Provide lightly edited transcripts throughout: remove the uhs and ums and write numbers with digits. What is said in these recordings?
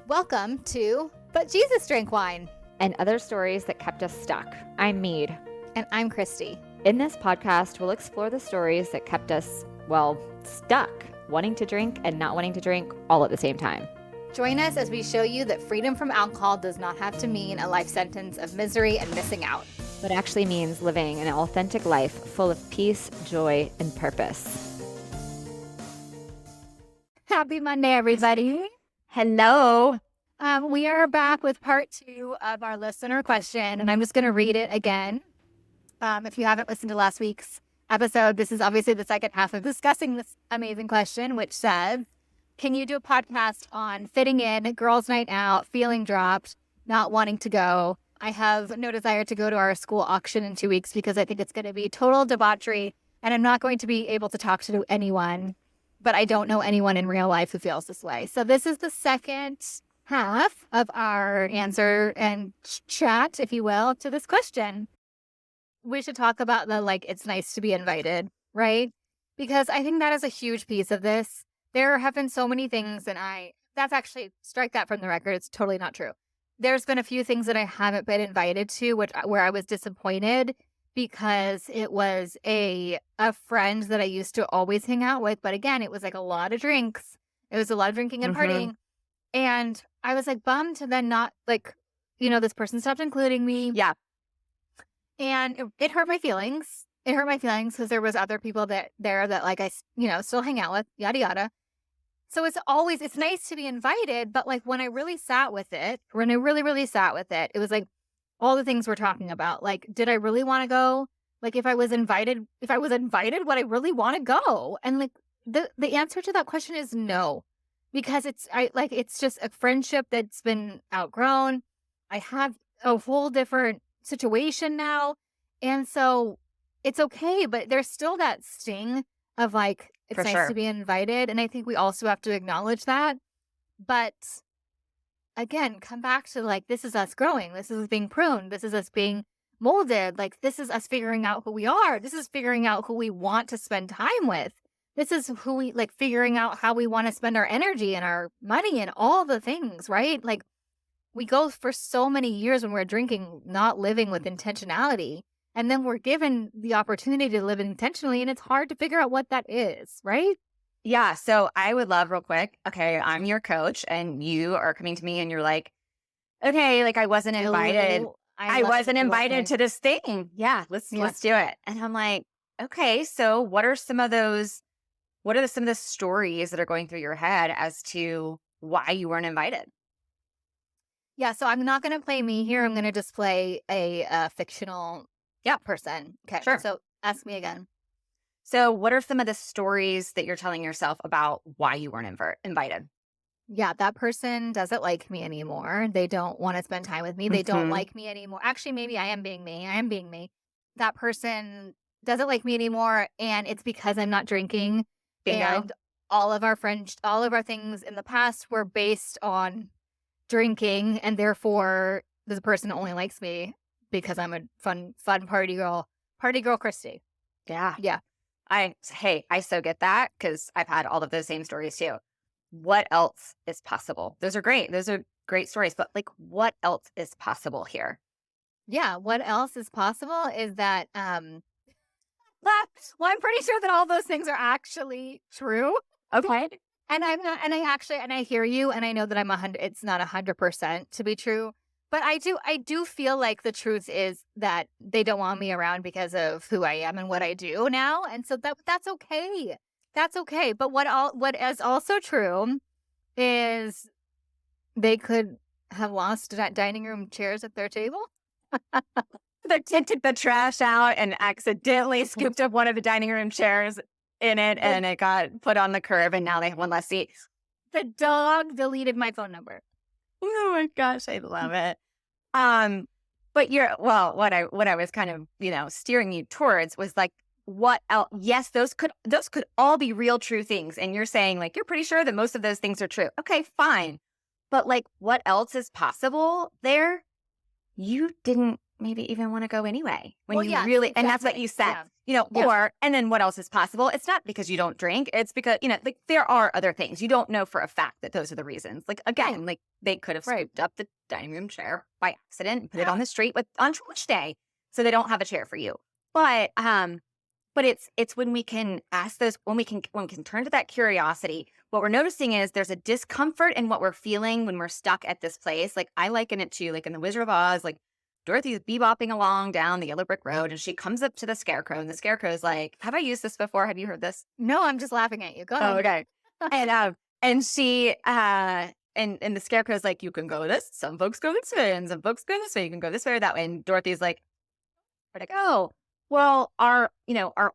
Welcome to But Jesus Drank Wine. And other stories that kept us stuck. I'm Meade. And I'm Christy. In this podcast, we'll explore the stories that kept us, stuck, wanting to drink and not wanting to drink all at the same time. Join us as we show you that freedom from alcohol does not have to mean a life sentence of misery and missing out, but actually means living an authentic life full of peace, joy, and purpose. Happy Monday, everybody. Hello. We are back with part 2 of our listener question, and I'm just going to read it again. If you haven't listened to last week's episode, this is obviously the second half of discussing this amazing question, which says, can you do a podcast on fitting in, girls' night out, feeling dropped, not wanting to go? I have no desire to go to our school auction in 2 weeks because I think it's going to be total debauchery, and I'm not going to be able to talk to anyone, but I don't know anyone in real life who feels this way. So this is the second half of our answer and chat, if you will, to this question. We should talk about it's nice to be invited, right? Because I think that is a huge piece of this. There have been so many things, and that's actually, strike that from the record. It's totally not true. There's been a few things that I haven't been invited to, where I was disappointed because it was a friend that I used to always hang out with. But again, it was like a lot of drinks. It was a lot of drinking and partying. And I was bummed to then not this person stopped including me. Yeah. And it hurt my feelings. It hurt my feelings because there was other people that I still hang out with, yada, yada. So it's nice to be invited. But when I really sat with it, really sat with it, it was all the things we're talking about. Did I really want to go? If I was invited, would I really want to go? And the answer to that question is no. Because it's just a friendship that's been outgrown. I have a whole different situation now. And so it's okay, but there's still that sting of it's For nice sure. to be invited. And I think we also have to acknowledge that. But again, come back to this is us growing. This is us being pruned. This is us being molded. This is us figuring out who we are. This is figuring out who we want to spend time with. This is who we figuring out how we want to spend our energy and our money and all the things, right? We go for so many years when we're drinking, not living with intentionality. And then we're given the opportunity to live intentionally. And it's hard to figure out what that is, right? Yeah. So I would love real quick. Okay. I'm your coach and you are coming to me and you're like, okay, I wasn't invited. I wasn't invited to this thing. Yeah. Let's do it. And I'm like, okay, so what are some of the stories that are going through your head as to why you weren't invited? Yeah, so I'm not going to play me here. I'm going to just play a fictional person. Okay, sure. So ask me again. So what are some of the stories that you're telling yourself about why you weren't invited? Yeah, that person doesn't like me anymore. They don't want to spend time with me. They don't like me anymore. Actually, maybe I am being me. That person doesn't like me anymore, and it's because I'm not drinking. Bingo. And all of our things in the past were based on drinking, and therefore this person only likes me because I'm a fun party girl, Christy. Yeah. Yeah. I so get that because I've had all of those same stories too. What else is possible? Those are great. Those are great stories, but what else is possible here? Yeah. What else is possible is that, well, I'm pretty sure that all those things are actually true. Okay. And I'm not, and I hear you, and I know that it's not 100% to be true, but I do feel like the truth is that they don't want me around because of who I am and what I do now. And so that's okay. That's okay. But what is also true is they could have lost dining room chairs at their table. They took the trash out and accidentally scooped up one of the dining room chairs in it, and it got put on the curb, and now they have one less seat. The dog deleted my phone number. Oh my gosh, I love it. But what I was kind of, steering you towards was what else? Yes, those could all be real, true things. And you're saying you're pretty sure that most of those things are true. Okay, fine. But what else is possible there? You didn't maybe even want to go anyway when Well, you yeah, really, and that's what exactly. you said, Yeah. you know, Yeah. or, and then what else is possible? It's not because you don't drink. It's because, you know, like there are other things. You don't know for a fact that those are the reasons. Like, again, like they could have Right. scooped up the dining room chair by accident and put it Yeah. on the street on trash day. So they don't have a chair for you. But it's when we can ask those, when we can turn to that curiosity, what we're noticing is there's a discomfort in what we're feeling when we're stuck at this place. Like I liken it to like in the Wizard of Oz, like Dorothy's bebopping along down the yellow brick road and she comes up to the scarecrow and the scarecrow's like, have I used this before? Have you heard this? No, I'm just laughing at you. Go Oh, ahead. okay. And she and the scarecrow's like, you can go this. Some folks go this way and some folks go this way. You can go this way or that way. And Dorothy's like, where'd I go? Well, our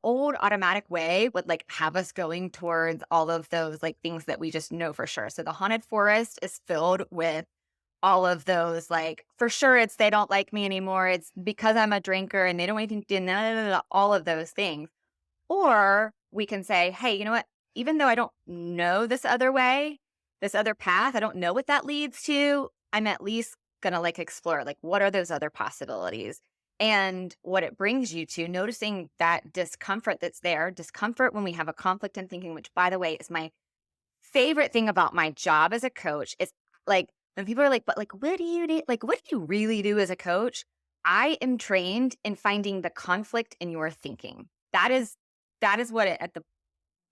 old automatic way would like have us going towards all of those like things that we just know for sure. So the haunted forest is filled with all of those, like for sure it's they don't like me anymore. It's because I'm a drinker and they don't even do all of those things. Or we can say, hey, you know what? Even though I don't know this other way, this other path, I don't know what that leads to, I'm at least gonna like explore like what are those other possibilities and what it brings you to noticing that discomfort that's there. Discomfort when we have a conflict in thinking, which by the way is my favorite thing about my job as a coach is like when people are like, but like, what do you do? Like, what do you really do as a coach? I am trained in finding the conflict in your thinking. That is what at the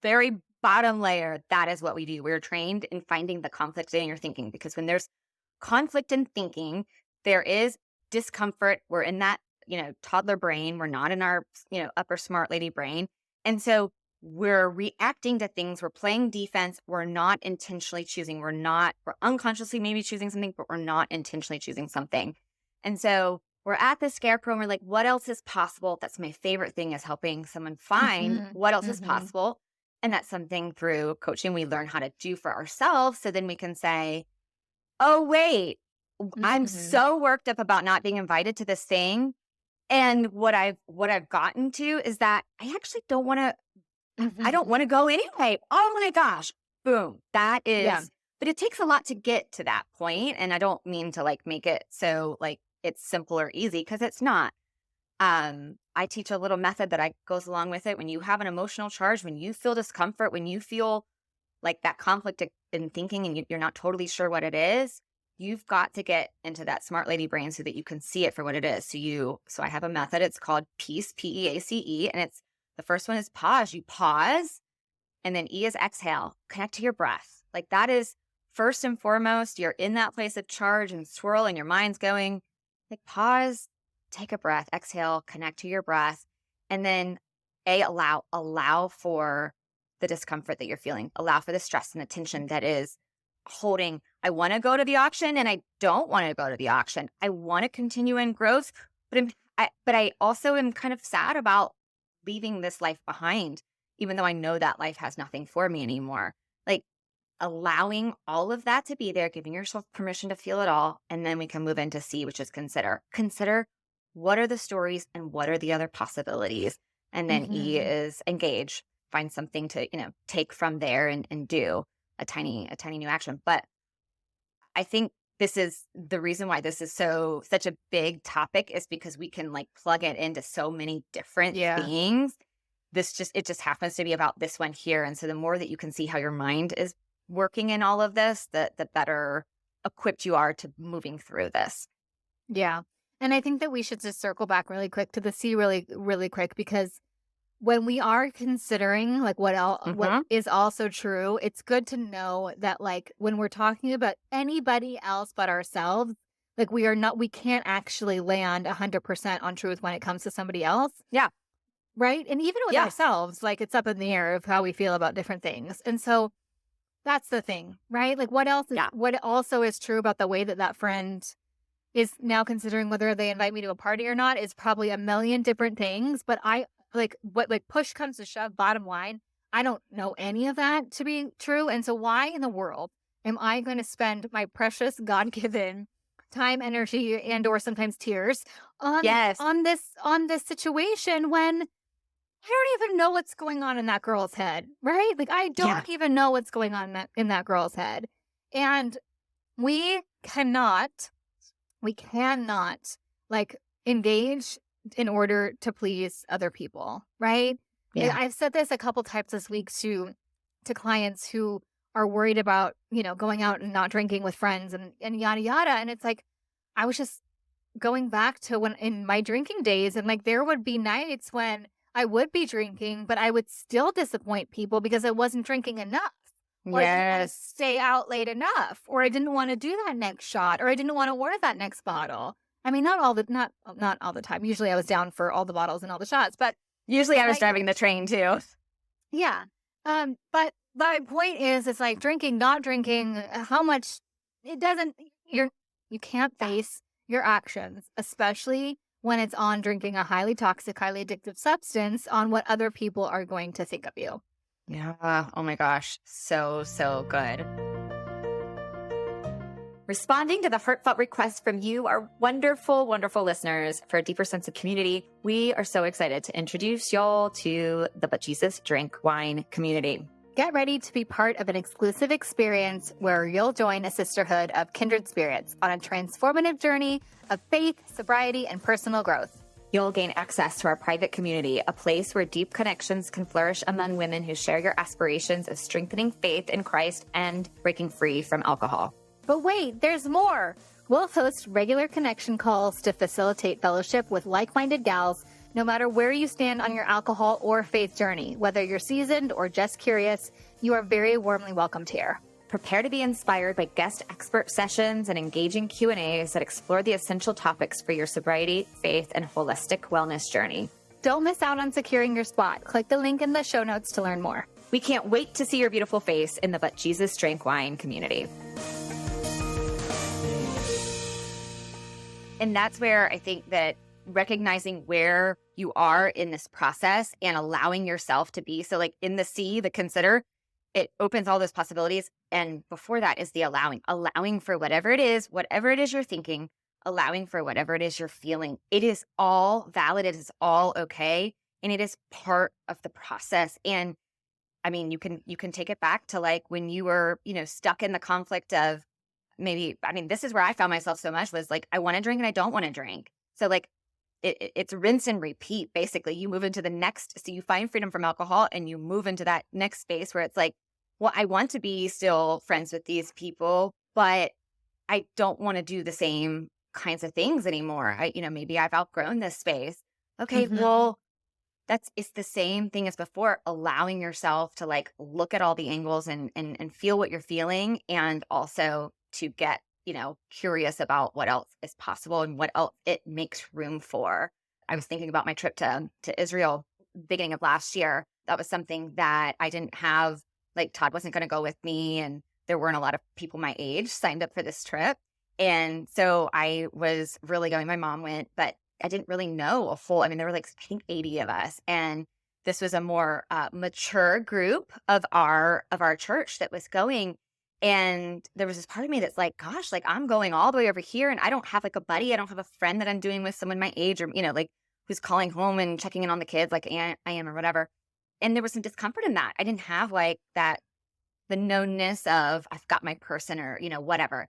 very bottom layer, that is what we do. We're trained in finding the conflict in your thinking because when there's conflict in thinking, there is discomfort. We're in that, toddler brain. We're not in our, upper smart lady brain. And so we're reacting to things. We're playing defense. We're not intentionally choosing. We're unconsciously maybe choosing something, but we're not intentionally choosing something. And so we're at the scarecrow and we're like, what else is possible? That's my favorite thing is helping someone find what else is possible. And that's something through coaching we learn how to do for ourselves. So then we can say, oh, wait, I'm so worked up about not being invited to this thing. And what I've gotten to is that I actually don't want to, I don't want to go anyway. Oh my gosh. Boom. That is, but it takes a lot to get to that point. And I don't mean to like make it so like it's simple or easy because it's not. I teach a little method that goes along with it. When you have an emotional charge, when you feel discomfort, when you feel like that conflict in thinking and you're not totally sure what it is, you've got to get into that smart lady brain so that you can see it for what it is. So I have a method. It's called P.E.A.C.E, P-E.A.C.E, and the first one is pause. You pause, and then E is exhale. Connect to your breath. Like that is first and foremost. You're in that place of charge and swirl, and your mind's going. Like pause, take a breath, exhale, connect to your breath, and then allow for the discomfort that you're feeling. Allow for the stress and the tension that is holding. I want to go to the auction, and I don't want to go to the auction. I want to continue in growth, but I also am kind of sad about leaving this life behind, even though I know that life has nothing for me anymore. Like allowing all of that to be there, giving yourself permission to feel it all. And then we can move into C, which is consider. Consider what are the stories and what are the other possibilities. And then E is engage, find something to, take from there and do a tiny new action. But I think this is the reason why this is such a big topic is because we can like plug it into so many different things. It just happens to be about this one here. And so the more that you can see how your mind is working in all of this, the better equipped you are to moving through this. Yeah. And I think that we should just circle back really quick to the C really, really quick, because when we are considering like what is also true, it's good to know that like when we're talking about anybody else but ourselves, like we can't actually land 100% on truth when it comes to somebody else. Yeah. Right. And even with ourselves, like it's up in the air of how we feel about different things. And so that's the thing, right? Like what also is true about the way that friend is now considering whether they invite me to a party or not is probably a million different things. But push comes to shove, bottom line, I don't know any of that to be true. And so why in the world am I going to spend my precious God-given time, energy, and or sometimes tears on this situation when I don't even know what's going on in that girl's head, right? Like I don't even know what's going on in that girl's head. And we cannot like engage in order to please other people, right? Yeah. I've said this a couple times this week to clients who are worried about, going out and not drinking with friends and yada yada. And it's like, I was just going back to when in my drinking days, and like there would be nights when I would be drinking, but I would still disappoint people because I wasn't drinking enough. Or I didn't want to Yes. stay out late enough, or I didn't want to do that next shot, or I didn't want to order that next bottle. I mean, not all the time. Usually I was down for all the bottles and all the shots, but Usually I was like, driving the train too. yeah. But my point is, it's like drinking, not drinking, how much it doesn't, you can't face your actions, especially when it's on drinking a highly toxic, highly addictive substance, on what other people are going to think of you. Yeah. Oh my gosh. So, so good. Responding to the heartfelt requests from you, our wonderful, wonderful listeners, for a deeper sense of community, we are so excited to introduce y'all to the But Jesus Drink Wine community. Get ready to be part of an exclusive experience where you'll join a sisterhood of kindred spirits on a transformative journey of faith, sobriety, and personal growth. You'll gain access to our private community, a place where deep connections can flourish among women who share your aspirations of strengthening faith in Christ and breaking free from alcohol. But wait, there's more. We'll host regular connection calls to facilitate fellowship with like-minded gals, no matter where you stand on your alcohol or faith journey. Whether you're seasoned or just curious, you are very warmly welcomed here. Prepare to be inspired by guest expert sessions and engaging Q&As that explore the essential topics for your sobriety, faith, and holistic wellness journey. Don't miss out on securing your spot. Click the link in the show notes to learn more. We can't wait to see your beautiful face in the But Jesus Drank Wine community. And that's where I think that recognizing where you are in this process and allowing yourself to be. So like in the C, the consider, it opens all those possibilities. And before that is the allowing for whatever it is you're thinking, allowing for whatever it is you're feeling. It is all valid. It is all okay. And it is part of the process. And I mean, you can take it back to like when you were, stuck in the conflict of this is where I found myself so much, was like, I want to drink and I don't want to drink. So like it's rinse and repeat. Basically, you move into the next. So you find freedom from alcohol and you move into that next space where it's like, well, I want to be still friends with these people, but I don't want to do the same kinds of things anymore. Maybe I've outgrown this space. Okay, well, it's the same thing as before, allowing yourself to like look at all the angles and feel what you're feeling, and also to get, curious about what else is possible and what else it makes room for. I was thinking about my trip to Israel beginning of last year. That was something that I didn't have, like Todd wasn't going to go with me, and there weren't a lot of people my age signed up for this trip. And so I was really going, my mom went, but I didn't really know a full, there were like, I think 80 of us. And this was a more mature group of our church that was going. And there was this part of me that's like, gosh, like I'm going all the way over here and I don't have like a buddy. I don't have a friend that I'm doing with, someone my age, or, like who's calling home and checking in on the kids like I am or whatever. And there was some discomfort in that. I didn't have like that, the knownness of I've got my person or, whatever.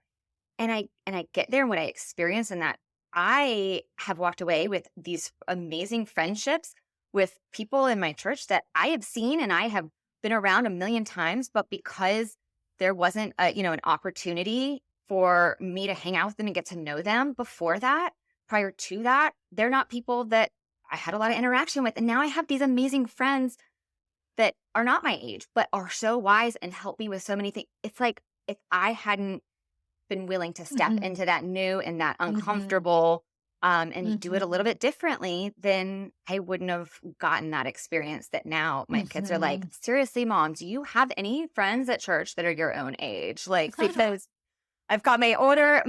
And I get there, and what I experience in that, I have walked away with these amazing friendships with people in my church that I have seen and I have been around a million times, but because there wasn't an opportunity for me to hang out with them and get to know them before that, prior to that, they're not people that I had a lot of interaction with. And now I have these amazing friends that are not my age, but are so wise and help me with so many things. It's like, if I hadn't been willing to step into that new and that uncomfortable and do it a little bit differently, then I wouldn't have gotten that experience that now my kids are like, seriously, Mom, do you have any friends at church that are your own age? Like, because I've got my older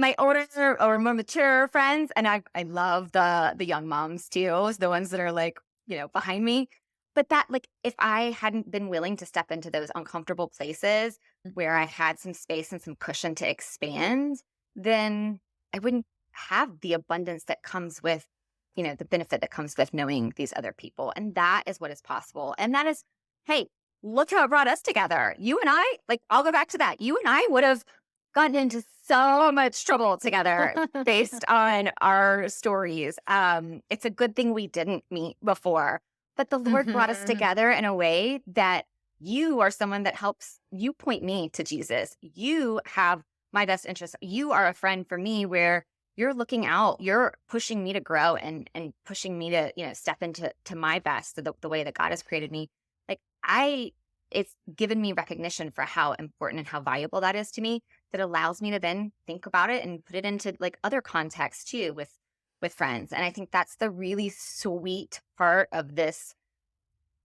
or more mature friends, and I love the young moms too, the ones that are like, behind me. But that, like, if I hadn't been willing to step into those uncomfortable places where I had some space and some cushion to expand, then I wouldn't have the abundance that comes with, the benefit that comes with knowing these other people. And that is what is possible. And that is, hey, look how it brought us together. You and I, like, I'll go back to that. You and I would have gotten into so much trouble together based on our stories. It's a good thing we didn't meet before, but the Lord brought us together in a way that you are someone that helps you point me to Jesus. You have my best interest. You are a friend for me where you're looking out, you're pushing me to grow and pushing me to, step into my best, the way that God has created me. Like it's given me recognition for how important and how valuable that is to me, that allows me to then think about it and put it into like other contexts too with friends. And I think that's the really sweet part of this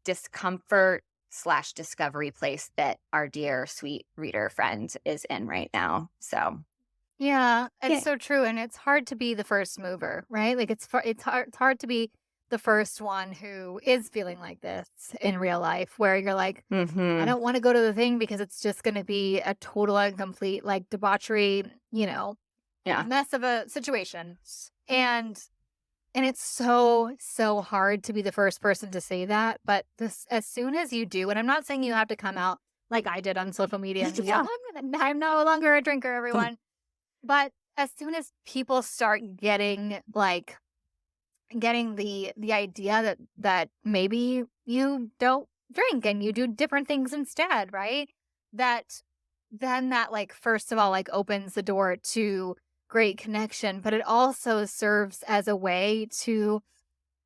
discomfort / discovery place that our dear sweet reader friend is in right now. So Yeah, yeah. it's so true, and it's hard to be the first mover, right? Like it's hard to be the first one who is feeling like this in real life, where you're like, I don't want to go to the thing because it's just going to be a total and complete like debauchery, Yeah. mess of a situation, and it's so hard to be the first person to say that. But this, as soon as you do, and I'm not saying you have to come out like I did on social media and be like, I'm no longer a drinker, everyone. But as soon as people start getting the idea that maybe you don't drink and you do different things instead, right? That then that like first of all like opens the door to great connection, but it also serves as a way to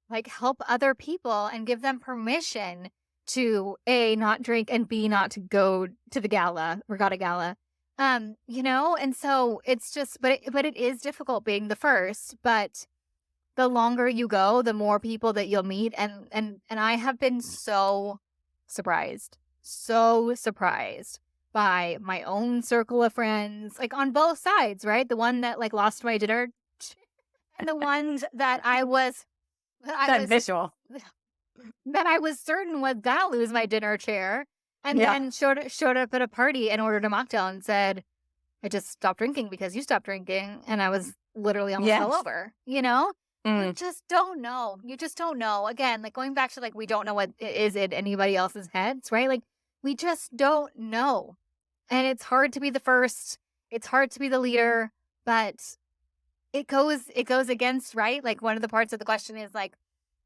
like help other people and give them permission to A, not drink, and B, not to go to the regatta gala. And so it's just, but it is difficult being the first, but the longer you go, the more people that you'll meet. And I have been so surprised by my own circle of friends, like on both sides, right? The one that like lost my dinner and the ones that I was visual. that I was certain was gonna lose my dinner chair, and then showed up at a party and ordered a mocktail and said, "I just stopped drinking because you stopped drinking," and I was literally almost fell over. You just don't know. You just don't know. Again, like going back to like we don't know what is in anybody else's heads, right? Like we just don't know, and it's hard to be the first. It's hard to be the leader, but it goes against, right? Like one of the parts of the question is like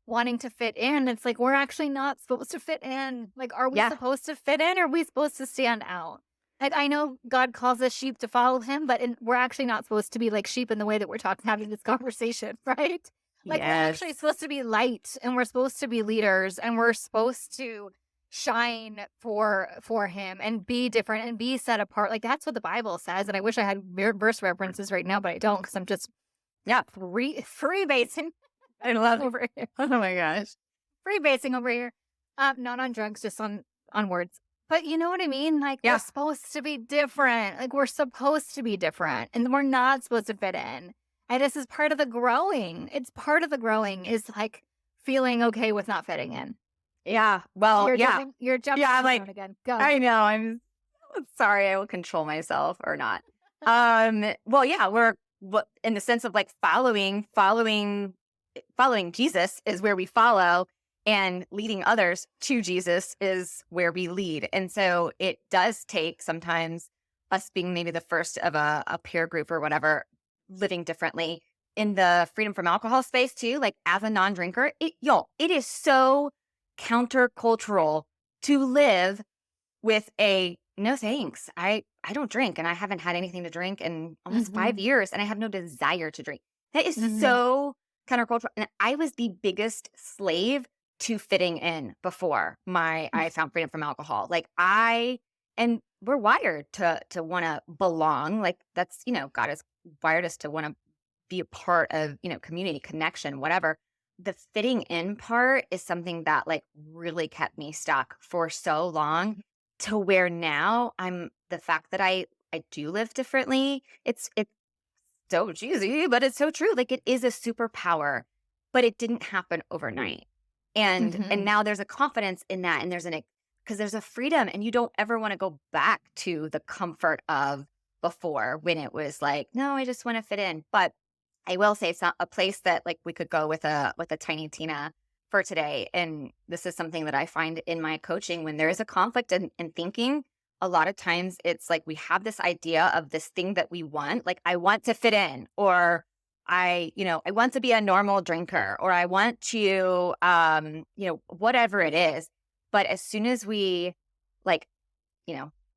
wanting to fit in. It's like we're actually not supposed to fit in. Like, are we supposed to fit in or are we supposed to stand out? Like, I know God calls us sheep to follow him, but we're actually not supposed to be like sheep in the way that we're having this conversation, right? Like we're actually supposed to be light and we're supposed to be leaders and we're supposed to shine for him and be different and be set apart. Like that's what the Bible says. And I wish I had verse references right now, but I don't because I'm just freebasing. I love it. Over here. Oh my gosh. Freebasing over here. Not on drugs, just on words. But you know what I mean? Like we're supposed to be different. Like we're supposed to be different. And we're not supposed to fit in. And this is part of the growing. It's part of the growing is like feeling okay with not fitting in. Yeah. Well, You're jumping I'm like, again. Go. I know. I'm sorry. I will control myself or not. Well, yeah, we're in the sense of like following Jesus is where we follow, and leading others to Jesus is where we lead. And so it does take sometimes us being maybe the first of a peer group or whatever, living differently in the freedom from alcohol space too. Like as a non-drinker, it is so countercultural to live with a no thanks. I don't drink and I haven't had anything to drink in almost 5 years and I have no desire to drink. That is so countercultural. And I was the biggest slave to fitting in before I found freedom from alcohol. Like and we're wired to want to belong. Like that's, God has wired us to want to be a part of, community connection, whatever. The fitting in part is something that like really kept me stuck for so long, to where now the fact that I do live differently. It's so cheesy, but it's so true. Like it is a superpower, but it didn't happen overnight. And now there's a confidence in that. And because there's a freedom, and you don't ever want to go back to the comfort of before when it was like, no, I just want to fit in. But I will say it's not a place that like we could go with a tiny Tina for today. And this is something that I find in my coaching when there is a conflict in thinking, a lot of times it's like we have this idea of this thing that we want, like I want to fit in, or I want to be a normal drinker, or I want to, whatever it is. But as soon as we like,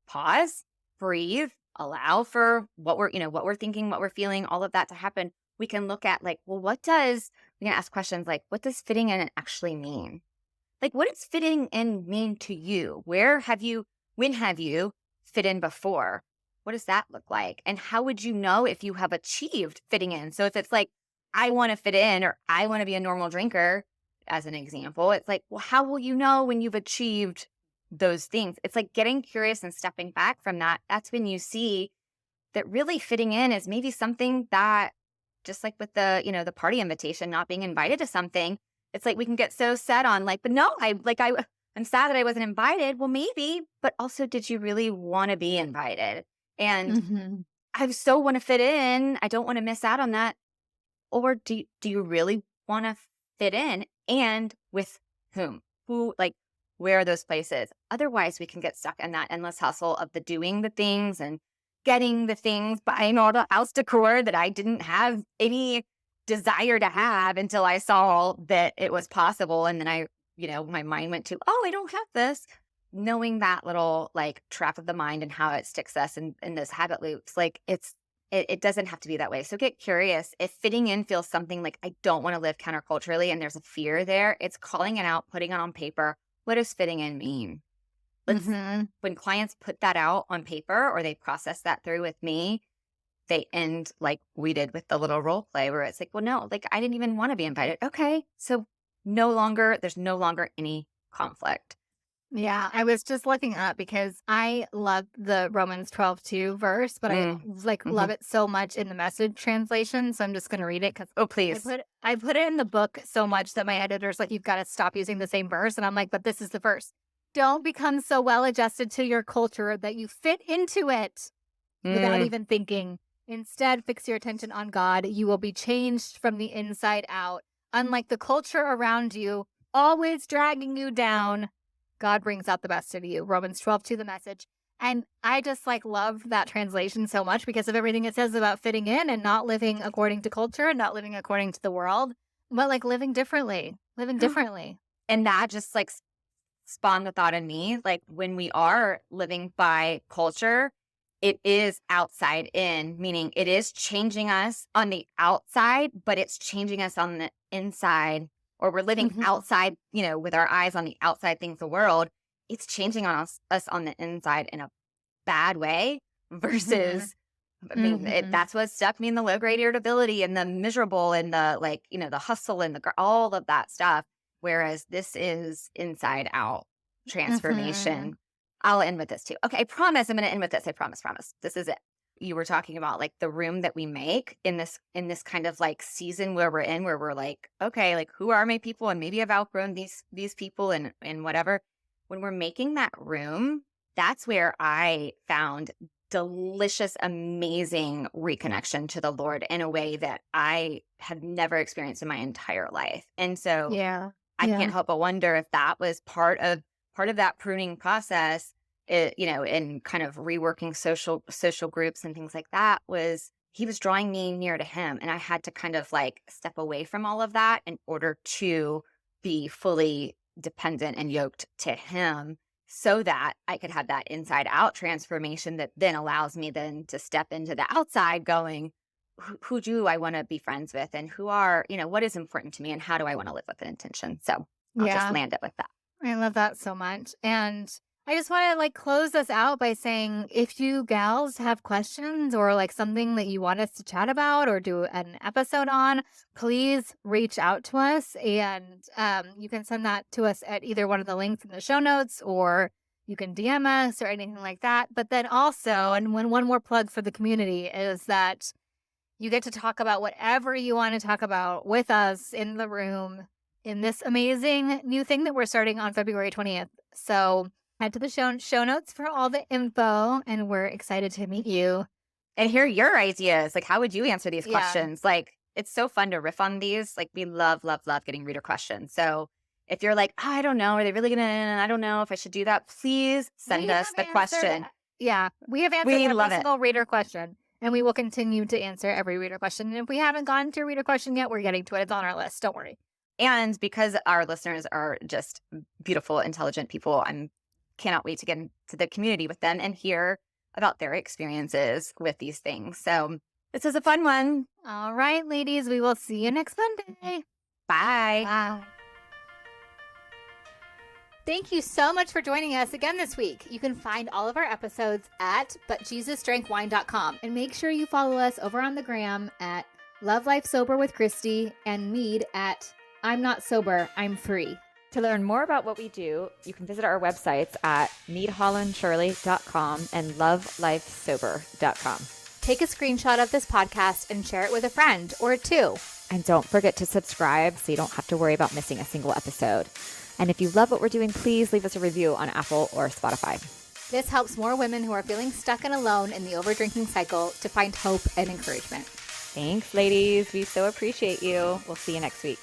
pause, breathe, allow for what we're thinking, what we're feeling, all of that to happen, we can look at like, well, we can ask questions like, what does fitting in actually mean? Like, what does fitting in mean to you? When have you fit in before? What does that look like? And how would you know if you have achieved fitting in? So if it's like, I want to fit in, or I want to be a normal drinker, as an example, it's like, well, how will you know when you've achieved those things? It's like getting curious and stepping back from that. That's when you see that really fitting in is maybe something that, just like with the party invitation, not being invited to something, it's like we can get so set on like, but no, I'm sad that I wasn't invited. Well, maybe, but also, did you really want to be invited? And Mm-hmm. I so want to fit in. I don't want to miss out on that. Or do you really want to fit in, and with whom? Where are those places? Otherwise, we can get stuck in that endless hustle of the doing the things and getting the things, buying all the house decor that I didn't have any desire to have until I saw that it was possible. And then my mind went to, oh, I don't have this. Knowing that little like trap of the mind and how it sticks us in those habit loops, like it doesn't have to be that way. So get curious. If fitting in feels something like I don't want to live counterculturally and there's a fear there, it's calling it out, putting it on paper. What does fitting in mean? When clients put that out on paper or they process that through with me, they end like we did with the little role play where it's like, well, no, like I didn't even want to be invited. Okay. So there's no longer any conflict. Yeah, I was just looking up because I love the Romans 12:2 verse, but I love it so much in the Message translation. So I'm just going to read it because Oh, please. I put it in the book so much that my editor's like, you've got to stop using the same verse. And I'm like, but this is the verse. Don't become so well adjusted to your culture that you fit into it without even thinking. Instead, fix your attention on God. You will be changed from the inside out. Unlike the culture around you, always dragging you down, God brings out the best in you. Romans 12:2, the Message. And I just love that translation so much because of everything it says about fitting in and not living according to culture and not living according to the world, but living differently. And that just spawned the thought in me, like when we are living by culture, it is outside in, meaning it is changing us on the outside, but it's changing us on the inside, or we're living outside, with our eyes on the outside things of the world. It's changing on us on the inside in a bad way versus, I mean, that's what stuck me in the low grade irritability and the miserable and the the hustle and all of that stuff. Whereas this is inside out transformation. I'll end with this too. Okay, I promise I'm going to end with this. I promise. This is it. You were talking about the room that we make in this kind of season where we're in, where we're like, okay, who are my people? And maybe I've outgrown these people and whatever. When we're making that room, that's where I found delicious, amazing reconnection to the Lord in a way that I had never experienced in my entire life. And so I can't help but wonder if that was part of that pruning process, and kind of reworking social groups and things like that. He was drawing me near to him, and I had to kind of step away from all of that in order to be fully dependent and yoked to him, so that I could have that inside out transformation that then allows me then to step into the outside going, who do I want to be friends with, and who are, what is important to me, and how do I want to live with an intention? So I'll just land it with that. I love that so much. And I just want to close us out by saying, if you gals have questions or something that you want us to chat about or do an episode on, please reach out to us. And you can send that to us at either one of the links in the show notes, or you can DM us or anything like that. But then also, and one more plug for the community is that you get to talk about whatever you want to talk about with us in the room in this amazing new thing that we're starting on February 20th. So head to the show notes for all the info, and we're excited to meet you. And hear your ideas. How would you answer these questions? It's so fun to riff on these. We love, love, love getting reader questions. So if you're I don't know, are they really going to, I don't know if I should do that, please send us the question. Yeah. We have answered every single reader question, and we will continue to answer every reader question. And if we haven't gotten to a reader question yet, we're getting to it. It's on our list. Don't worry. And because our listeners are just beautiful, intelligent people, I cannot wait to get into the community with them and hear about their experiences with these things. So this is a fun one. All right, ladies, we will see you next Monday. Bye. Bye. Thank you so much for joining us again this week. You can find all of our episodes at butjesusdrankwine.com. And make sure you follow us over on the gram at Love Life Sober with Christy and Meade at I'm Not Sober, I'm Free. To learn more about what we do, you can visit our websites at meadhollandshirley.com and lovelifesober.com. Take a screenshot of this podcast and share it with a friend or two. And don't forget to subscribe so you don't have to worry about missing a single episode. And if you love what we're doing, please leave us a review on Apple or Spotify. This helps more women who are feeling stuck and alone in the overdrinking cycle to find hope and encouragement. Thanks, ladies. We so appreciate you. We'll see you next week.